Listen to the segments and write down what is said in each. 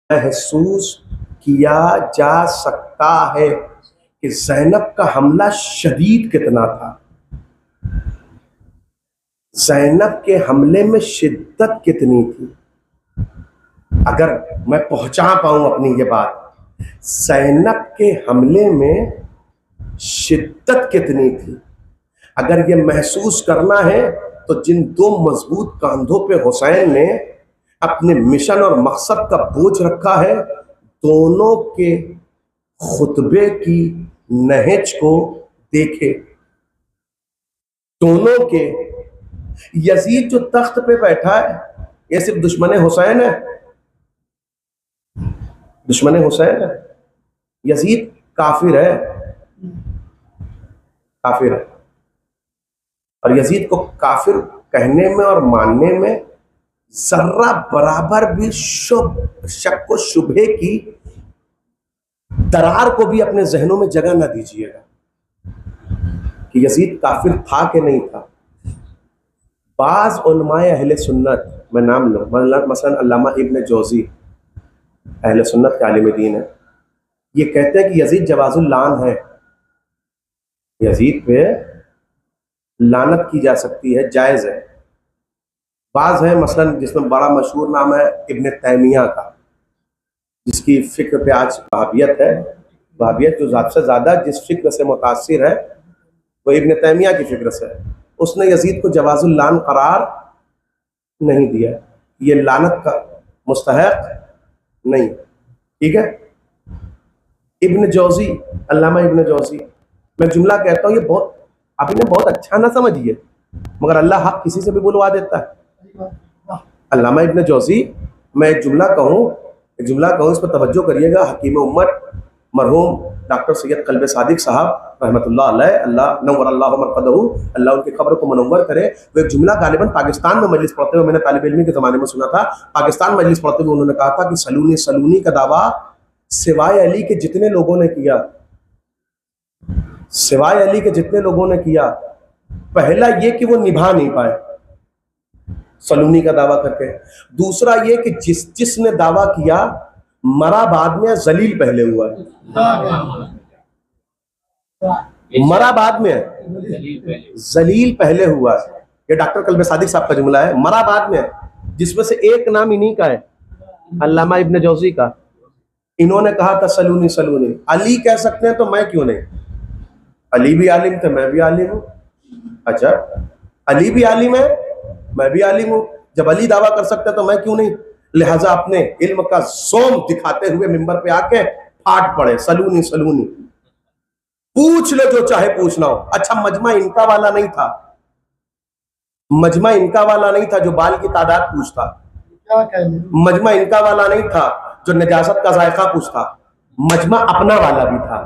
महसूस किया जा सकता है कि ज़ैनब का हमला शदीद कितना था। ज़ैनब के हमले में शिद्दत कितनी थी। अगर मैं पहुंचा पाऊं अपनी ये बात, ज़ैनब के हमले में शिद्दत कितनी थी, अगर ये महसूस करना है तो जिन दो मजबूत कंधों पे हुसैन ने अपने मिशन और मकसद का बोझ रखा है, दोनों के खुतबे की नहज को देखे। दोनों के, यजीद जो तख्त पे बैठा है ये सिर्फ दुश्मन हुसैन है, दुश्मन हुसैन है। यजीद काफिर है, काफिर है। और यजीद को काफिर कहने में और मानने में जर्रा बराबर भी शक व शुबहे की दरार को भी अपने जहनों में जगह ना दीजिएगा कि यजीद काफिर था कि नहीं था। बाज उलमाए अहले सुन्नत, मैं नाम लूँ, मसलन अल्लामा इब्न जौज़ी अहले सुन्नत के आलिम दीन है, ये कहते हैं कि यजीद जवाजुल लान है, यजीद पे लानत की जा सकती है, जायज़ है। बाज है मसलन जिसमें बड़ा मशहूर नाम है इब्न तैमिया का, जिसकी फ़िक्र पे आज वहाबियत है। वहाबियत जो सबसे ज़्यादा जिस फ़िक्र से मुतासिर है वो इब्न तैमिया की फ़िक्र से है। उसने यजीद को जवाजुल लान करार नहीं दिया, ये लानत का मुस्तहक नहीं, ठीक है। इब्न जौज़ी, अल्लामा इब्न जौज़ी, मैं जुमला कहता हूँ, ये बहुत आप इन्हें बहुत अच्छा ना समझिए, मगर अल्लाह हक किसी से भी बुलवा देता है। अल्लामा इब्न जौज़ी, मैं एक जुमला कहूँ, इस पर तवज्जो करिएगा। हकीम उम्मत मरहूम डॉक्टर सैयद कल्बे सादिक साहब रहमतुल्लाह अलैह, अल्लाह नव्वर अल्लाह मरक़दहू, अल्लाह उनकी खबर को मनव्वर करे। वो एक जुमला गालिबन पाकिस्तान में मजलिस पढ़ते हुए मैंने तालिब इल्मी के ज़माने में सुना था। पाकिस्तान मजलिस पढ़ते हुए उन्होंने कहा था कि सलूनी सलूनी का दावा सिवाय अली के जितने लोगों ने किया, सिवाय अली के जितने लोगों ने किया, पहला ये कि वो निभा नहीं पाए सलूनी का दावा करके। दूसरा ये कि जिसने दावा किया मरा बाद में, जलील पहले हुआ है। मरा बाद में, जलील पहले हुआ है। ये डॉक्टर कल्बे सादिक साहब का जुमला है, मरा बाद में, जिसमें से एक नाम इन्हीं का है, अल्लामा इब्न जौज़ी का। इन्होंने कहा था सलूनी सलूनी। अली कह सकते हैं तो मैं क्यों नहीं? अली भी आलिम थे, मैं भी आलिम हूँ। अच्छा, अली भी आलिम है, मैं भी आलिम हूँ। जब अली दावा कर सकते हैं तो मैं क्यों नहीं? लिहाजा अपने इल्म का सोम दिखाते हुए मिंबर पे आके फाट पड़े सलूनी सलूनी। पूछ लो जो चाहे पूछना हो। अच्छा, मजमा इनका वाला नहीं था, मजमा इनका वाला नहीं था जो बाल की तादाद पूछता, मजमा इनका वाला नहीं था जो नजासत का जायका पूछता, मजमा अपना वाला भी था,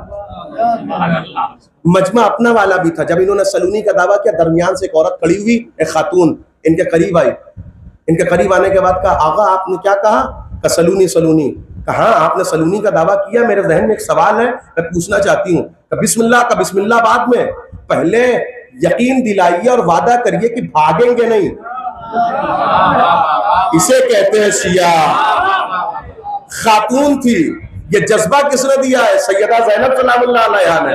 मजमा अपना वाला भी था। जब इन्होंने सलूनी का दावा किया, दरमियान से एक औरत खड़ी हुई, एक खातून इनके करीब आई। इनके करीब आने के बाद कहा, आगा आपने क्या कहा? का सलूनी सलूनी। कहा आपने सलूनी का दावा किया, मेरे जहन में एक सवाल है, मैं पूछना चाहती हूँ। का बिस्मिल्लाह बाद में, पहले यकीन दिलाइए और वादा करिए कि भागेंगे नहीं। इसे कहते हैं शिया। खातून थी, ये जज्बा किसने दिया है? सैयदा ज़ैनब सलामुल्लाह अलैहा ने,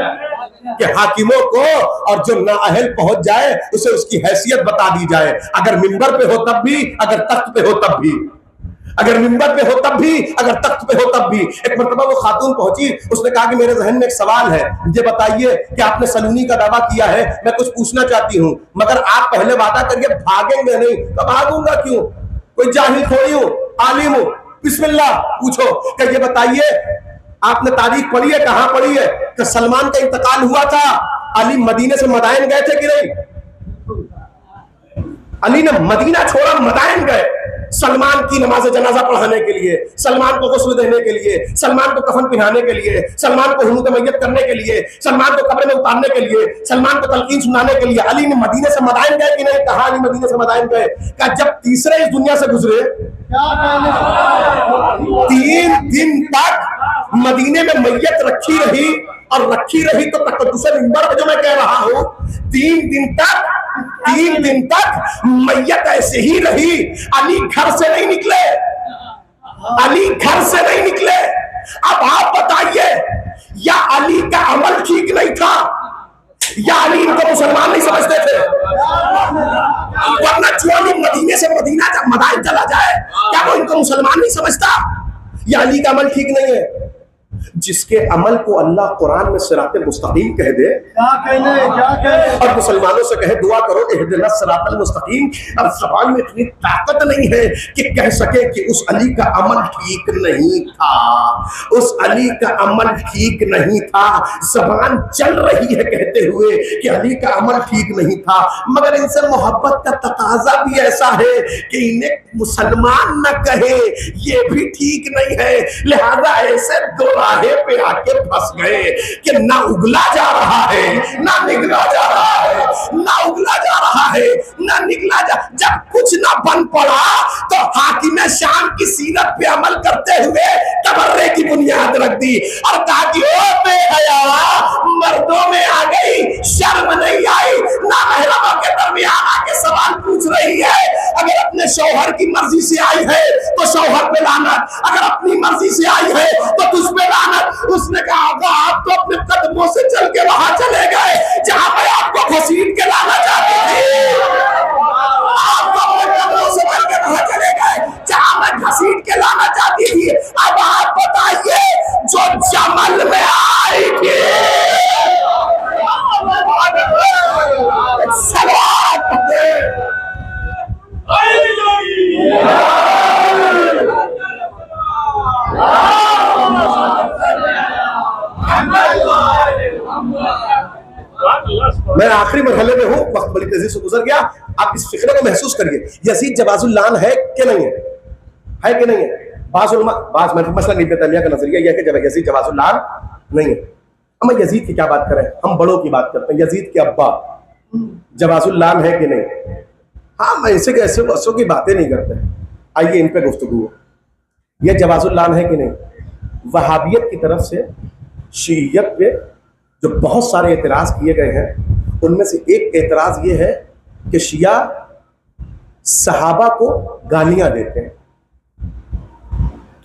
कि हाकिमों को और जो नाअहल पहुंच जाए उसे उसकी हैसियत बता दी जाए। अगर मिंबर पे हो तब भी, अगर तख्त पे हो तब भी, अगर मिंबर पे हो तब भी, अगर तख्त पे हो तब भी। एक मरतबा वो खातून पहुंची, उसने कहा कि मेरे जहन में एक सवाल है, मुझे बताइए कि आपने सलूनी का दावा किया है, मैं कुछ पूछना चाहती हूँ, मगर आप पहले वादा करिए भागेंगे नहीं। तो भागूंगा क्यों? कोई जाहिल थोड़ी हूँ, आलिम हूँ। बिस्मिल्लाह पूछो। कि ये बताइए आपने तारीख पढ़ी है? कहाँ पढ़ी है? कि सलमान का इंतकाल हुआ था, अली मदीने से मदायन गए थे कि नहीं? अली ने मदीना छोड़ा, मदायन गए सलमान की नमाज जनाजा पढ़ाने के लिए, सलमान को गुस्ल देने के लिए, सलमान को कफन पहनाने के लिए, सलमान को हुनूत मैयत करने के लिए, सलमान को कब्र में उतारने के लिए, सलमान को तलकीन सुनाने के लिए। अली ने मदीने से मदायन गए कि नहीं? कहा अली मदीने से मदायन गए। क्या जब तीसरे इस दुनिया से गुजरे, 3 दिन तक मदीने में मैयत रखी रही, और रखी रही तो तकद्दुसे मिंबर पे जो मैं कह रहा हूं, 3 दिन तक मैयत ऐसे ही रही। अली घर से नहीं निकले, अली घर से नहीं निकले। अब आप बताइए, या अली का अमल ठीक नहीं था, या अली इनको मुसलमान नहीं समझते थे? वरना जो अली मदीने से मदाइन चला जाए, क्या वो इनको मुसलमान नहीं समझता? या अली का अमल ठीक नहीं है? जिसके अमल को अल्लाह कुरान में सिरातुल मुस्तकीम कह दे, और मुसलमानों से कहे दुआ करो इहदिनस सिरातुल मुस्तकीम, अब ज़बान में इतनी ताकत नहीं है कि कह सके कि उस अली का अमल ठीक नहीं था, उस अली का अमल ठीक नहीं था। ज़बान चल रही है कहते हुए कि अली का अमल ठीक नहीं था, मगर इनसे मोहब्बत का तकाजा भी ऐसा है कि इन्हें मुसलमान न कहे ये भी ठीक नहीं है। लिहाजा ऐसे दोराहे पे आके फंस गए कि ना उगला जा रहा है, ना निगला जा रहा है, ना उगला जा रहा है, ना निगला जा। जब कुछ ना बन पड़ा तो हाकिम शाम की सीरत पे अमल करते हुए तबर्रे की बुनियाद रख दी और कहा कि ओ बेहया, मर्दों में आ गई, शर्म नहीं आई, ना महरमों के दरमियान आके सवाल पूछ रही है। अगर अपने शौहर की मर्जी से आई है तो शौहर पे लानत, अगर अपनी मर्जी से आई है तो तुझ पे लानत। उसने कहा आप तो अपने कदमों से चल के वहां चले गए जहां मैं आपको घसीट के लाना चाहती थी, आप तो अपने कदमों से चल के वहां चले गए जहां मैं घसीट के लाना चाहती थी। अब आप बताइए, जो जमल में आई थी, मैं आखिरी मरहले में हूं, वक्त बड़ी तेजी से गुजर गया। आप इस फिक्र को महसूस करिए, यजीद जवाजुल्लान है कि नहीं है? है कि नहीं है? मसलन इब्न तैमिया का नजरिया यह है कि यजीद जवाजुल्लान नहीं है। हम यजीद की क्या बात करें, हम बड़ों की बात करते हैं। यजीद के अब्बा जवाजुल्लान है कि नहीं? हाँ, मैं ऐसे ऐसे बसों की बातें नहीं करते। आइए इन पे गुफ्तगू हो। यह जवाजुल्लान है कि नहीं? वहाबियत की तरफ से शीयत पे जो बहुत सारे एतराज़ किए गए हैं, उनमें से एक एतराज़ ये है कि शिया सहाबा को गालियां देते हैं।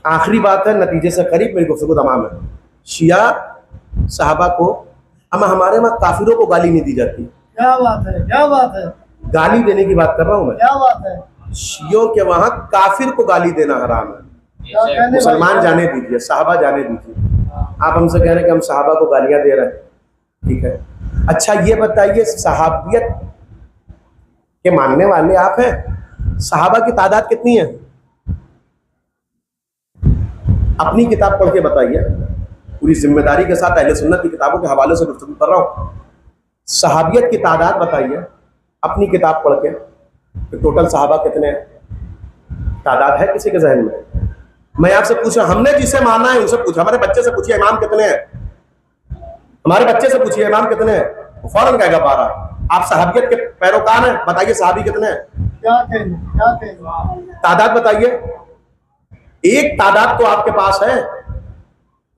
आखिरी बात है, नतीजे से करीब मेरी गुफ्तगू तमाम है। शिया सहाबा को, अमा हमारे वहाँ काफिरों को गाली नहीं दी जाती। क्या बात है, क्या बात है, गाली देने की बात कर रहा हूँ मैं। क्या बात है। शियों के वहाँ काफिर को गाली देना हराम है। मुसलमान जाने दीजिए, सहाबा जाने दीजिए। आप हमसे कह रहे हैं कि हम सहाबा को गालियां दे रहे हैं, ठीक है। अच्छा ये बताइए, सहाबियत के मानने वाले आप हैं, सहाबा की तादाद कितनी है? अपनी किताब पढ़ के बताइए, पूरी जिम्मेदारी के साथ अहले सुन्नत की किताबों के हवाले से गुफ्तगू कर रहा हूँ। सहाबियत की तादाद बताइए अपनी किताब पढ़ के, तो टोटल सहाबा कितने हैं? तादाद है किसी के जहन में? मैं आपसे पूछ रहा, हमने जिसे माना है उनसे पूछा। हमारे बच्चे से पूछिए इमाम कितने हैं, हमारे बच्चे से पूछिए इमाम कितने हैं, वो फौरन कहेगा 12। आप सहाबियत के पैरोकार हैं, बताइए सहाबी कितने हैं? क्या कहें? तादाद बताइए। एक तादाद तो आपके पास है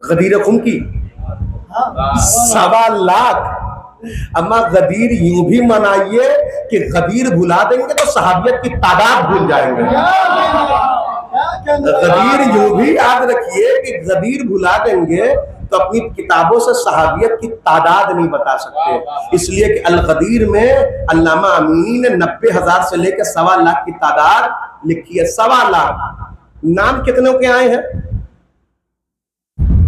गदीर खुम की, 1.25 लाख। अम्मा गदीर यूं भी मनाइए कि गदीर भुला देंगे तो सहाबियत की तादाद भूल जाएंगे। गदीर यूं भी याद रखिए कि गदीर भुला देंगे तो अपनी किताबों से सहाबियत की तादाद नहीं बता सकते। इसलिए कि अल गदीर में अल्लामा अमीनी ने 90,000 से लेकर 1.25 लाख की तादाद लिखी है। 1.25 लाख। नाम कितनों के आए हैं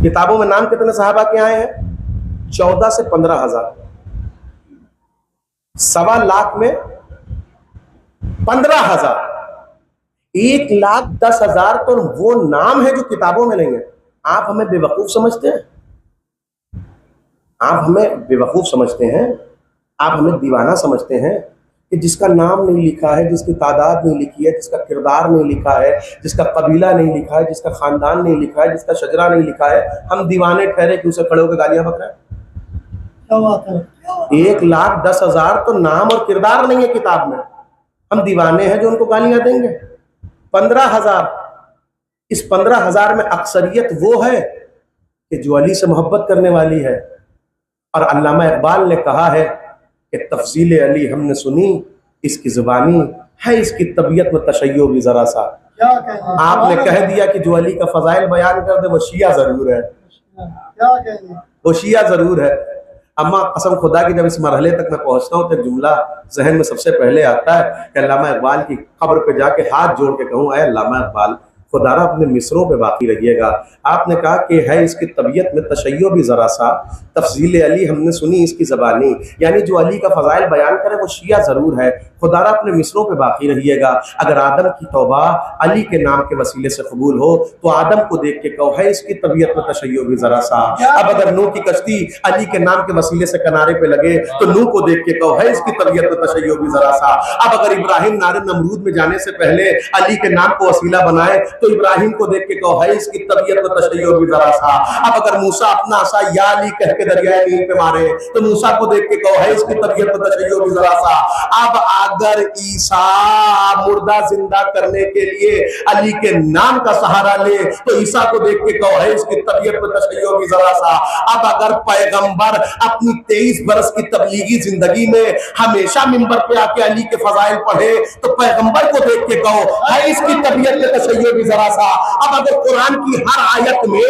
किताबों में? नाम कितने सहाबा के आए हैं? 14 से 15,000। 1.25 लाख में 15,000, 1,10,000 तो वो नाम है जो किताबों में नहीं है। आप हमें बेवकूफ समझते हैं, आप हमें बेवकूफ समझते हैं, आप हमें दीवाना समझते हैं कि जिसका नाम नहीं लिखा है, जिसकी तादाद नहीं लिखी है, जिसका किरदार नहीं लिखा है, जिसका कबीला नहीं लिखा है, जिसका खानदान नहीं लिखा है, जिसका शजरा नहीं लिखा है, हम दीवाने ठहरे कि उसे खड़े होकर गालियां बक रहे हैं। क्या बात है। 1,10,000 तो नाम और किरदार नहीं है किताब में, हम दीवाने हैं जो उनको गालियां देंगे। 15,000, इस 15,000 में अक्सरियत वो है कि जो अली से मोहब्बत करने वाली है। और अल्लामा इकबाल ने कहा है कि तफसील अली हमने सुनी, इसकी ज़ुबानी है, इसकी तबीयत में तशय्यो भी ज़रा सा। क्या कहें? आपने कह दिया कि जो अली का फजाइल बयान कर दे वो शिया जरूर है, क्या कहें? वो शिया जरूर है। अम्मा कसम खुदा की जब इस मरहले तक मैं पहुंचता हूँ तो एक जुमला जहन में सबसे पहले आता है कि अल्लामा इकबाल की खबर पे जाके हाथ जोड़ के कहूँ, अय अल्लामा इकबाल खुदारा अपने मिसरों पे बाकी रहिएगा। आपने कहा कि है इसकी तबीयत में तशय्यो भी ज़रा सा, तफजील अली हमने सुनी इसकी ज़बानी, यानी जो अली का फ़ज़ाइल बयान करे वो शिया ज़रूर है। खुदारा अपने मिसरों पे बाकी रहिएगा। अगर आदम की तौबा अली के नाम के वसीले से कबूल हो तो आदम को देख के कहो है इसकी तबीयत में तशय्यो भी ज़रा सा। अब अगर नूह की कश्ती अली के नाम के वसीले से किनारे पे लगे तो नूह को देख के कहो है इसकी तबीयत में तशय्यो भी ज़रा सा। अब अगर इब्राहिम नारे नमरूद में जाने से पहले अली के नाम को वसीला बनाए तो इब्राहिम को देख के कहो है इसकी तबीयत में तशय्यो भी ज़रा सा। अब अगर मूसा अपना आसा या अली कह के दरियाए नील पे मारे तो मूसा को देख के कहो है इसकी तबीयत में तशय्यो भी ज़रा सा। अब अगर ईसा मुर्दा जिंदा करने के लिए अली के नाम का सहारा ले तो ईसा को देख के कहो है इसकी तबीयत में तशय्यो भी ज़रा सा। अब अगर पैगंबर अपनी 23 बरस की तबलीगी जिंदगी में हमेशा मिंबर पे आके अली के फजाइल पढ़े तो पैगंबर को देख के कहो है इसकी तबीयत में तशय्यो भी ज़रा सा। अब अगर कुरान की हर आयत में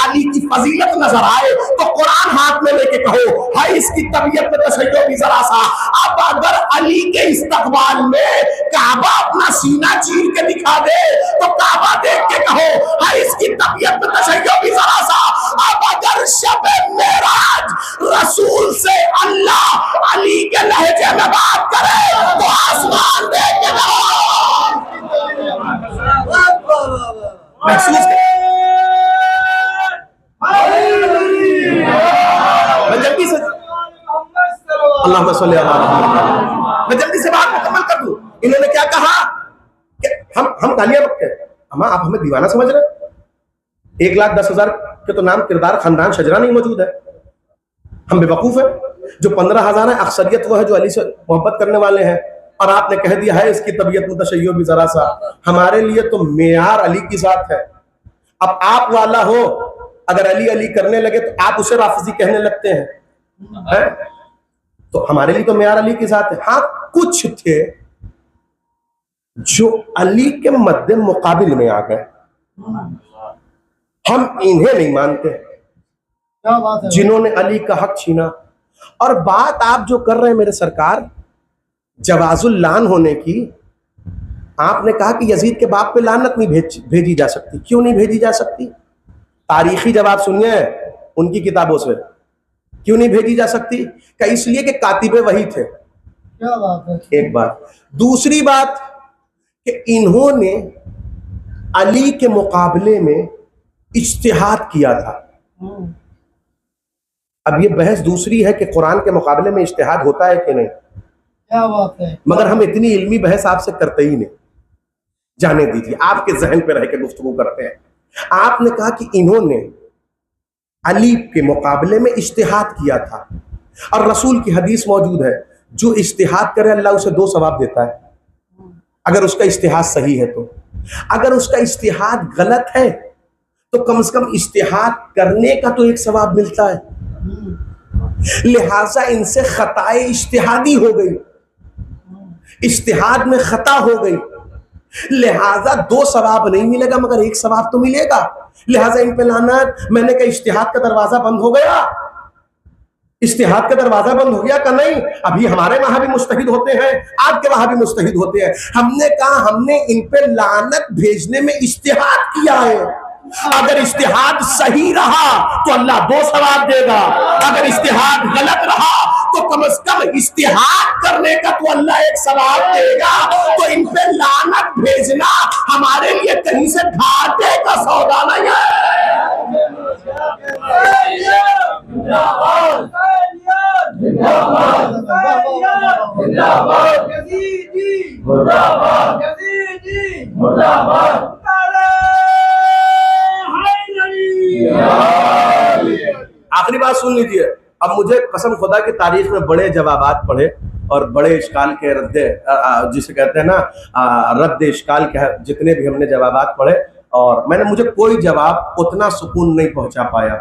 अली की फजीलत नजर आए तो कुरान हाथ में लेके कहो है इसकी तबीयत में तशय्यो भी ज़रा सा। अब अगर अली के इस्तकबाल में काबा अपना सीना चीर के दिखा दे तो काबा देख के कहो है इसकी तबीयत में तशय्यो भी ज़रा सा। अब अगर शब मेराज रसूल से अल्लाह अली के लहजे में बात करे तो आसमान देख के कहो महसूस मैं जल्दी से अल्लाहुम्मा सल्ली अला मुहम्मद, मैं जल्दी से बात मुकम्मल कर दूं। इन्होंने क्या कहा कि हम गालियां बकते हैं। अम्मा आप हमें दीवाना समझ रहे हैं? 1,10,000 के तो नाम किरदार खानदान शजरा नहीं मौजूद है। हम बेवकूफ हैं? जो 15,000 है अक्सरियत वो है जो अली से मोहब्बत करने वाले हैं और आपने कह दिया है इसकी तबीयत में तशय्यो भी जरा सा। हमारे लिए तो मेयार अली की जात है। अब आप वाला हो अगर अली अली करने लगे तो आप उसे राफिजी कहने लगते हैं, तो हमारे लिए तो मेयार अली की जात है। हाँ कुछ थे जो अली के मद्दे मुकाबिल में आ गए, हम इन्हें नहीं मानते क्या बात है? जिन्होंने अली का हक छीना। और बात आप जो कर रहे हैं मेरे सरकार जवाजुल लान होने की, आपने कहा कि यजीद के बाप पे लानत नहीं भेजी जा सकती। क्यों नहीं भेजी जा सकती? तारीखी जवाब सुनिए उनकी किताबों से, क्यों नहीं भेजी जा सकती? क्या इसलिए कि कातिबे वही थे। क्या बात है? एक बात। दूसरी बात कि इन्होंने अली के मुकाबले में इज्तिहाद किया था। अब ये बहस दूसरी है कि कुरान के मुकाबले में इज्तिहाद होता है कि नहीं। क्या बात है? मगर हम इतनी इल्मी बहस आपसे करते ही नहीं, जाने दीजिए आपके जहन पे रह के गुफ्तगू करते हैं। आपने कहा कि इन्होंने अली के मुकाबले में इज्तिहाद किया था और रसूल की हदीस मौजूद है जो इज्तिहाद करे अल्लाह उसे 2 सवाब देता है अगर उसका इज्तिहाद सही है। तो अगर उसका इज्तिहाद गलत है तो कम से कम इज्तिहाद करने का तो 1 सवाब मिलता है। लिहाजा इनसे खताए इज्तिहादी हो गई, इज्तिहाद में खता हो गई, लिहाजा 2 सवाब नहीं मिलेगा मगर 1 सवाब तो मिलेगा। लिहाजा इन पे लानत। मैंने कहा इज्तिहाद का दरवाजा बंद हो गया, इज्तिहाद का दरवाजा बंद हो गया का नहीं। अभी हमारे वहां भी मुस्तहिद होते हैं, आपके वहां भी मुस्तहिद होते हैं। हमने कहा हमने इन पे लानत भेजने में इज्तिहाद किया है। अगर इज्तिहाद सही रहा तो अल्लाह 2 सवाब देगा, अगर इज्तिहाद गलत रहा तो कम से कम इज्तिहाद करने का तो अल्लाह 1 सवाब देगा। तो इन पे लानत भेजना हमारे लिए कहीं से घाटे का सौदा नहीं है। आखिरी बात सुन लीजिए। अब मुझे कसम खुदा की तारीख में बड़े जवाबात पढ़े और बड़े इश्काल के रद्दे जिसे कहते हैं ना रद्द इश्काल के जितने भी हमने जवाबात पढ़े और मुझे कोई जवाब उतना सुकून नहीं पहुंचा पाया।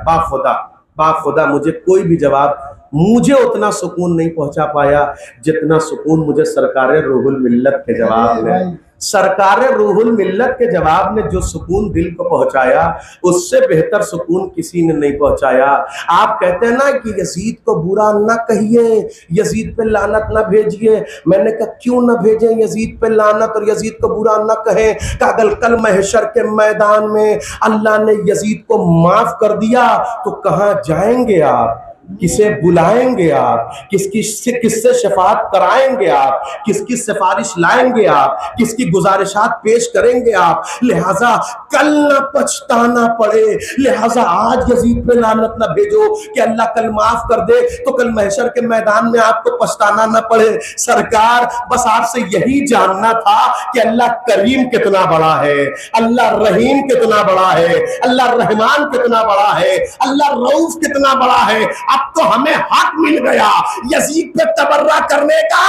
बाखुदा मुझे कोई भी जवाब मुझे उतना सुकून नहीं पहुंचा पाया जितना सुकून मुझे सरकार रूहुल मिल्लत के जवाब में सरकार रूहुल मिल्लत के जवाब ने जो सुकून दिल को पहुंचाया, उससे बेहतर सुकून किसी ने नहीं पहुंचाया। आप कहते हैं ना कि यजीद को बुरा ना कहिए, यजीद पे लानत ना भेजिए। मैंने कहा क्यों ना भेजें यजीद पे लानत और यजीद को बुरा ना कहें? कि अगर कल महशर के मैदान में अल्लाह ने यजीद को माफ कर दिया तो कहां जाएंगे आप? किसे बुलाएंगे आप? किससे शफाअत कराएंगे आप? किसकी सिफारिश लाएंगे आप? किसकी गुजारिशात पेश करेंगे आप? लिहाजा कल ना पछताना पड़े, लिहाजा आज यजीद पे लानत ना भेजो कि अल्लाह कल माफ कर दे तो कल महशर के मैदान में आपको पछताना ना पड़े। सरकार बस आपसे यही जानना था कि अल्लाह करीम कितना बड़ा है, अल्लाह रहीम कितना बड़ा है, अल्लाह रहमान कितना बड़ा है, अल्लाह रऊफ कितना बड़ा है। अब तो हमें हक मिल गया यजीद पे तबर्रा करने का,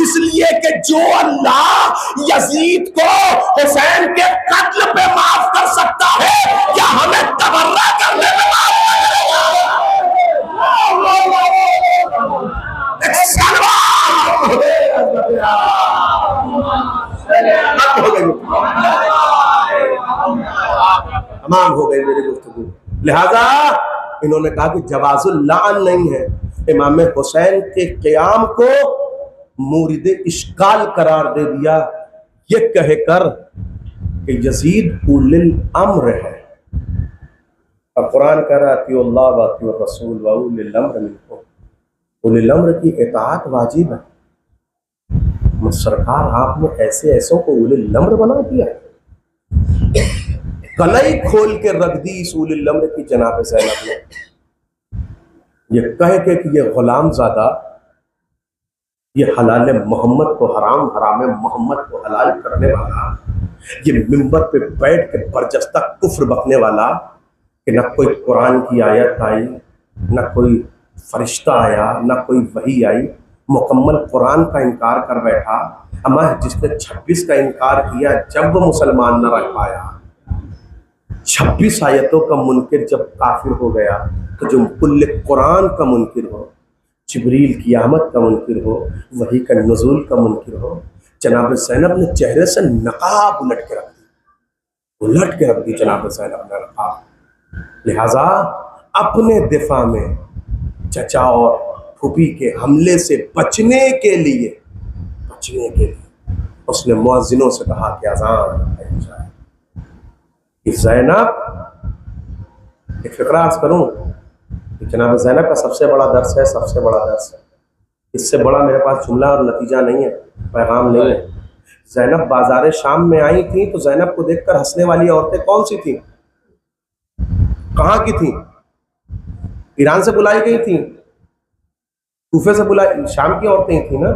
इसलिए कि जो अल्लाह यजीद को हुसैन के कत्ल पे माफ कर सकता है, क्या हमें तबर्रा करने में माफ करेगा? तमाम हो गई मेरी गुफ्तगू। लिहाजा इन्होंने कहा कि जवाजुल लान नहीं है, इमाम हुसैन के क़याम को मुरीद इश्काल करार दे दिया, ये कहकर कि यजीद उलिल अम्र है। और कुरान कह रहा है अल्लाह व अतिउर रसूल व उलिल अम्र मिनकुम, उलिल अम्र की इताअत वाजिब है। सरकार आपने ऐसे ऐसों को उलिल अम्र बना दिया, कलाई खोल के रख दी इस उलिल अम्र की जनाब ज़ैनब ने। ये कह के कि ये गुलाम ज़ादा, ये हलाल मोहम्मद को हराम, हराम मोहम्मद को हलाल करने वाला, ये मिंबर पे बैठ के बरजस्ता कुफ्र बकने वाला कि ना कोई कुरान की आयत आई, ना कोई फरिश्ता आया, ना कोई वही आई, मुकम्मल कुरान का इनकार कर बैठा। अमा जिसने 26 का इनकार किया जब वो मुसलमान न रह पाया, 26 आयतों का मुनकिर जब काफिर हो गया, तो जो कुल्ले कुरान का मुनकिर हो, जिब्रील की आमद का मुनकिर हो, वही का नुज़ूल का मुनकिर हो, जनाब ज़ैनब ने चेहरे से नकाब उलट के रख दी, उलट के रख दी जनाब ज़ैनब ने नकाब। लिहाजा अपने दिफा में चचा और फूफी के हमले से बचने के लिए उसने मुअज्जिनों से कहा कि अज़ान कही जाए। ज़ैनब, एक फ़िक्रा अर्ज़ करूँ, जनाब ज़ैनब का सबसे बड़ा दर्स है, सबसे बड़ा दर्स है। इससे बड़ा मेरे पास जुमला और नतीजा नहीं है, पैगाम नहीं है। ज़ैनब बाज़ार शाम में आई थी तो ज़ैनब को देखकर हंसने वाली औरतें कौन सी थीं? कहाँ की थीं? ईरान से बुलाई गई थीं, कूफे से बुलाई, शाम की औरतें थीं ना।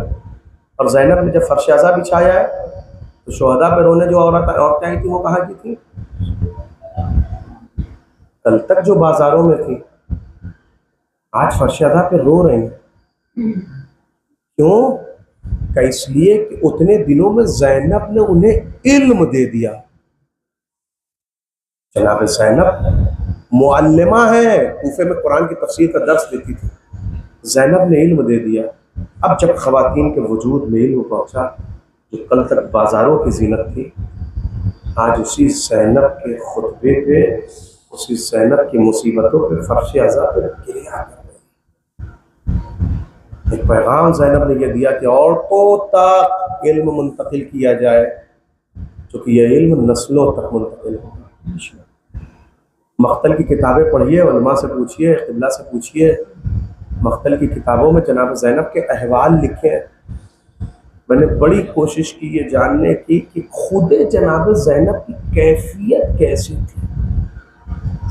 और ज़ैनब ने जब फर्श अज़ा बिछाया है तो शुहदा पे रोने जो औरतें आई थी वो कहाँ की थी? कल तक जो बाजारों में थी, आज फर्श अज़ा पे रो रही हैं। क्यों? क्या इसलिए कि उतने दिनों में ज़ैनब ने उन्हें इल्म दे दिया। जनाब ज़ैनब मुअल्लिमा है, कूफे में कुरान की तफसीर का दर्स देती थी, ज़ैनब ने इल्म दे दिया। अब जब ख़वातीन के वजूद में इल्म पहुँचा, जो कल तक बाज़ारों की ज़ीनत थी, आज उसी ज़ैनब के खुतबे पे, उसी ज़ैनब की मुसीबतों पे फर्श अज़ा पे गिरिया कर रही। एक पैगाम ज़ैनब ने यह दिया कि औरतों तक इल्म मुंतकिल किया जाए, क्योंकि यह इल्म नस्लों तक मुंतकिल होगा। मख्तल की किताबें पढ़िए, उलमा से पूछिए, क़िबला से पूछिए। मख्तल की किताबों में जनाब ज़ैनब के अहवाल लिखे हैं। मैंने बड़ी कोशिश की ये जानने की कि खुद जनाब ज़ैनब की कैफियत कैसी थी,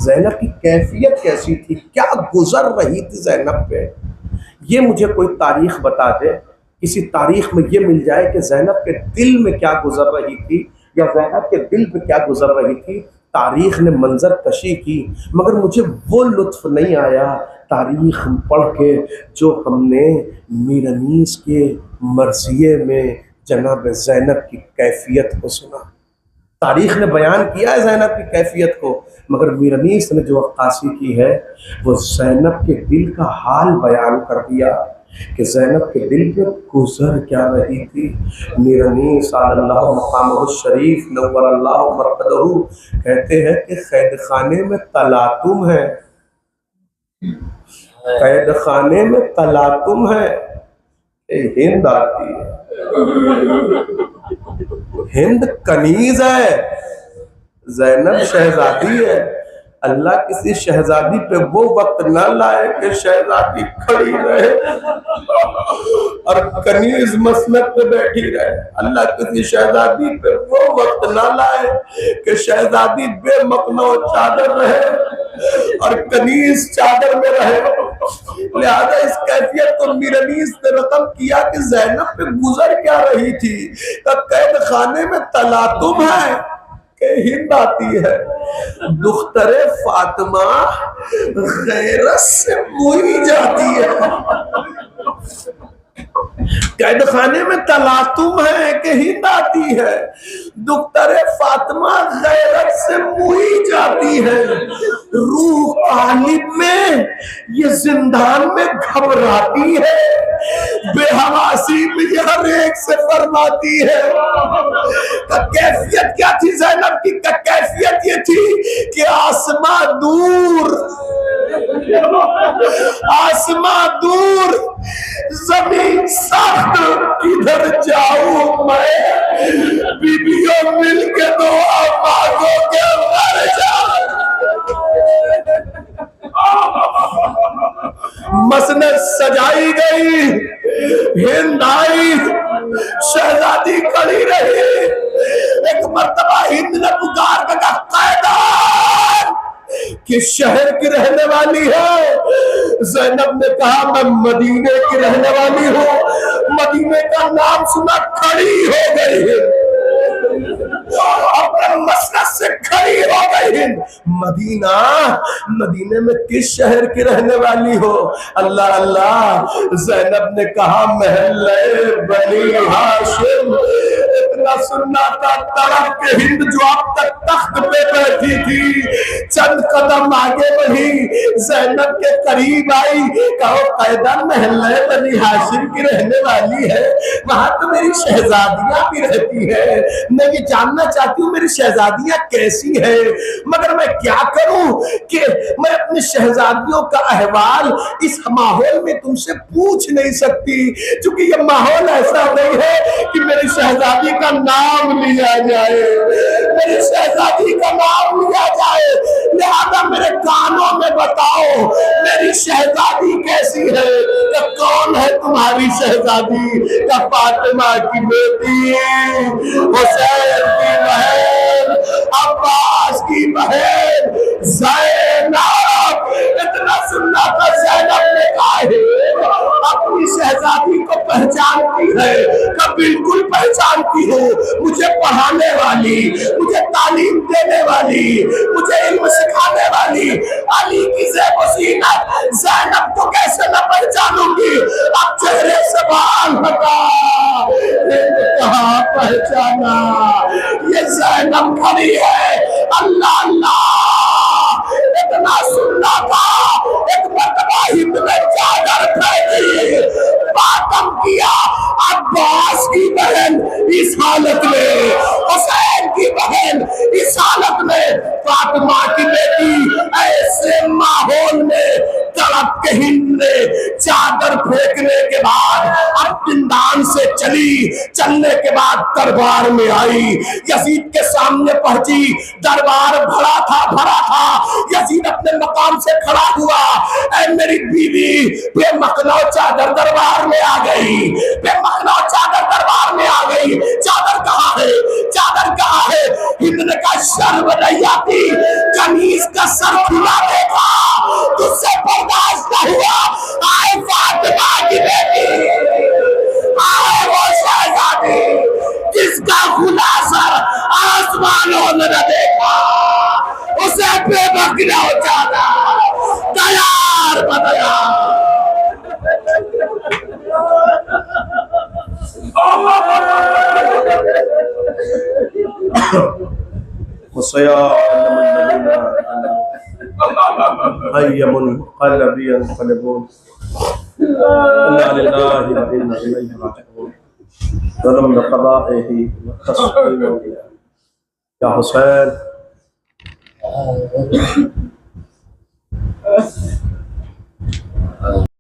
ज़ैनब की कैफियत कैसी थी, क्या गुजर रही थी ज़ैनब पे। ये मुझे कोई तारीख़ बता दे, किसी तारीख़ में ये मिल जाए कि ज़ैनब के दिल में क्या गुजर रही थी या ज़ैनब के दिल पे क्या गुजर रही थी। तारीख़ ने मंजर कशी की, मगर मुझे वो लुत्फ़ नहीं आया तारीख़ पढ़ के जो हमने मीरनीस के मरज़िये में जनाब ज़ैनब की कैफियत को सुना। तारीख़ ने बयान किया है ज़ैनब की कैफियत को, मगर मीरनीस ने जो अक्कासी की है वो ज़ैनब के दिल का हाल बयान कर दिया। कि ज़ैनब के दिल पे गुजर क्या रही थी। मीरनी सल्लल्लाहु मकामहु शरीफ नव्वरल्लाहु मरकदहू कहते हैं कि कैद खाने में तलातुम है, कैद खाने में तलातुम है। हिंद आती है, हिंद कनीज है, ज़ैनब शहजादी है। अल्लाह किसी शहजादी पे वो वक्त ना लाए कि शहजादी खड़ी रहे और कनीज मसनद पे बैठी रहे। अल्लाह किसी शहजादी पे वो वक्त ना लाए कि शहजादी बेमकनो चादर रहे और कनीज चादर में रहे। लिहाजा इस कैफियत को मीरनीस ने रकम किया कि ज़ैनब पे गुजर क्या रही थी। तब कैद खाने में तलातुम है कि हिंद आती है। दुख्तरे फातिमा गैरत से मुई जाती है। कैद खाने में तलातुम है कि हिंद आती है। दुख्तरे फातिमा गैरत से मुई जाती है। रूह कालिब में ये जिंदान में घबराती है। बेहवासी में ये हर एक से फरमाती है। कैफियत क्या थी ज़ैनब की? कैफियत ये थी कि आसमां दूर, आसमां दूर, जमीन सख्त, किधर जाऊं मैं? बीबियों मिलके दुआ मांगोगे मर जाऊं। मसनद सजाई गई, हिंद आई, शहजादी खड़ी रही। एक मर्तबा हिंद ने पुकार कर कहा, कैदार कि शहर की रहने वाली है। ज़ैनब ने कहा, मैं मदीने की रहने वाली हूँ। मदीने का नाम सुना खड़ी हो गई है, अपने मसनद से खड़ी हो गई है। मदीना, मदीने में किस शहर की रहने वाली हो? अल्लाह अल्लाह। ज़ैनब ने कहा, महल्ले बनी हाशिम। इतना सुनना था तड़प के हिंद जो अब तक तख्त पे बैठी थी, चंद कदम आगे बढ़ी, ज़ैनब के करीब आई। कहो कैदर महल्ले बनी हाशिम की रहने वाली है, वहां तो मेरी शहजादियां भी रहती है। मैं ये जानना चाहती हूँ मेरी शहजादियां कैसी है, मगर मैं क्या करूं कि मैं अपनी शहजादियों का अहवाल इस माहौल में तुमसे पूछ नहीं सकती, क्योंकि ये माहौल ऐसा नहीं है कि मेरी शहजादी का नाम लिया जाए, मेरी शहजादी का नाम लिया जाए। लिहाजा मेरे कानों में बताओ मेरी शहजादी कैसी है? तो कौन है तुम्हारी शहजादी? का फातिमा की बेटी, हुसैन की बहन, अब्बास की बहन ज़ैनब। इतना सुनना था ज़ैनब ने कहा अपनी शहजादी को पहचानती है? का बिल्कुल पहचानती हो। मुझे पढ़ाने वाली, मुझे तालीम देने वाली, मुझे इल्म सिखाने वाली अली की ज़ेब-ओ-ज़ीनत ज़ैनब को कैसे न पहचानूंगी? अब चेहरे से बाल हटा, कहाँ पहचाना? ये ज़ैनब खड़ी है। अल्लाह अल्लाह। इतना सुनना था। एक मर्तबा हिंद में चादर फेंकी, मातम किया। अब्बास की बहन इस हालत में, हुसैन की बहन इस हालत में, फातिमा की बेटी ऐसे माहौल में तड़प के हिंद ने चादर फेंकने के बाद अब जिंदान से चली। चलने के बाद दरबार में आई, यजीद के सामने पहुंची। दरबार भरा था। यजीद अपने मकाम से खड़ा हुआ। ऐ मेरी बीवी, बेमखनो चादर दरबार में आ गई, बेमखनो चादर दरबार में आ गई। चादर कहाँ है? चादर कहाँ है? हिंद ने कहा शर्म नहीं आती, कमीज का सर खुला देखा, तुझसे बर्दाश्त न हुआ। आए फातिमा की बेटी, आए वो शहजादी जिसका खुला सर आसमानों ने न देखा, उसे बेमखनो चादर तैयार बताया। इन्ना लिल्लाहि व इन्ना इलैहि राजिऊन ज़ल्म बिक़ज़ाइहि व तस्लीम या हुसैन